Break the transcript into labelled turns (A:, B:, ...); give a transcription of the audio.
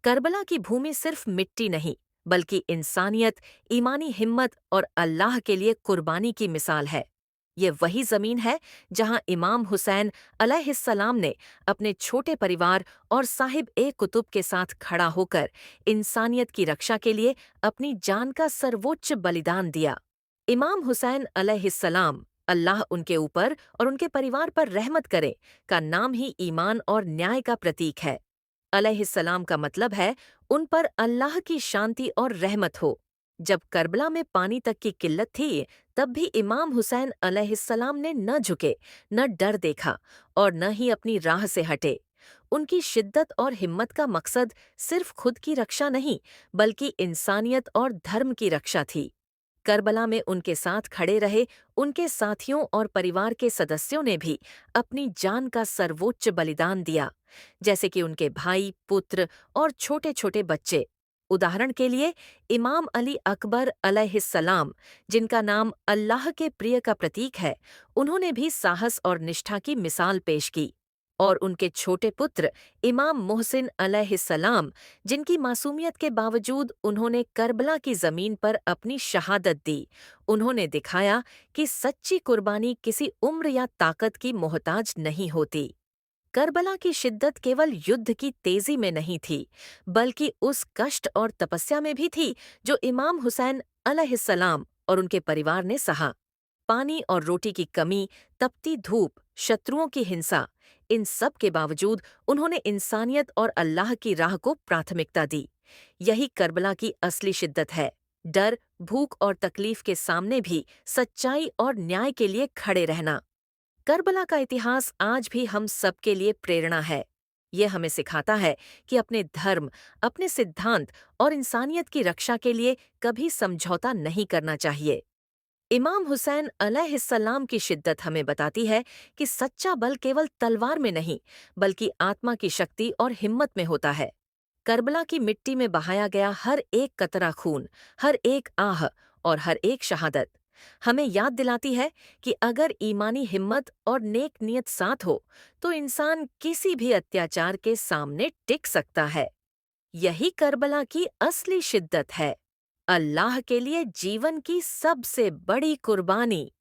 A: Karbala की भूमि सिर्फ मिट्टी नहीं, बल्कि इंसानियत, ईमानी हिम्मत और अल्लाह के लिए कुर्बानी की मिसाल है। ये वही जमीन है जहां इमाम हुसैन अलैहिस्सलाम ने अपने छोटे परिवार और साहिब ए कुतुब के साथ खड़ा होकर इंसानियत की रक्षा के लिए अपनी जान का सर्वोच्च बलिदान दिया। इमाम हुसैन अलैहिस्सलाम, अल्लाह उनके ऊपर और उनके परिवार पर रहमत करे, का नाम ही ईमान और न्याय का प्रतीक है। अलैहिस्सलाम का मतलब है उन पर अल्लाह की शांति और रहमत हो। जब करबला में पानी तक की किल्लत थी, तब भी इमाम हुसैन अलैहिस्सलाम ने न झुके, न डर देखा और न ही अपनी राह से हटे। उनकी शिद्दत और हिम्मत का मकसद सिर्फ खुद की रक्षा नहीं, बल्कि इंसानियत और धर्म की रक्षा थी। करबला में उनके साथ खड़े रहे उनके साथियों और परिवार के सदस्यों ने भी अपनी जान का सर्वोच्च बलिदान दिया, जैसे कि उनके भाई, पुत्र और छोटे छोटे बच्चे। उदाहरण के लिए इमाम अली अकबर अलैहिस्सलाम, जिनका नाम अल्लाह के प्रिय का प्रतीक है, उन्होंने भी साहस और निष्ठा की मिसाल पेश की। और उनके छोटे पुत्र इमाम मोहसिन अलैहिस्सलाम, जिनकी मासूमियत के बावजूद उन्होंने करबला की जमीन पर अपनी शहादत दी। उन्होंने दिखाया कि सच्ची कुर्बानी किसी उम्र या ताकत की मोहताज नहीं होती। करबला की शिद्दत केवल युद्ध की तेजी में नहीं थी, बल्कि उस कष्ट और तपस्या में भी थी जो इमाम हुसैन अलैहिस्सलाम और उनके परिवार ने सहा। पानी और रोटी की कमी, तपती धूप, शत्रुओं की हिंसा, इन सब के बावजूद उन्होंने इंसानियत और अल्लाह की राह को प्राथमिकता दी। यही करबला की असली शिद्दत है। डर, भूख और तकलीफ के सामने भी सच्चाई और न्याय के लिए खड़े रहना। करबला का इतिहास आज भी हम सबके लिए प्रेरणा है। ये हमें सिखाता है कि अपने धर्म, अपने सिद्धांत और इंसानियत की रक्षा के लिए कभी समझौता नहीं करना चाहिए। इमाम हुसैन अलैहिस्सलाम की शिद्दत हमें बताती है कि सच्चा बल केवल तलवार में नहीं, बल्कि आत्मा की शक्ति और हिम्मत में होता है। करबला की मिट्टी में बहाया गया हर एक कतरा खून, हर एक आह और हर एक शहादत हमें याद दिलाती है कि अगर ईमानी हिम्मत और नेक नियत साथ हो, तो इंसान किसी भी अत्याचार के सामने टिक सकता है। यही करबला की असली शिद्दत है। अल्लाह के लिए जीवन की सबसे बड़ी कुर्बानी।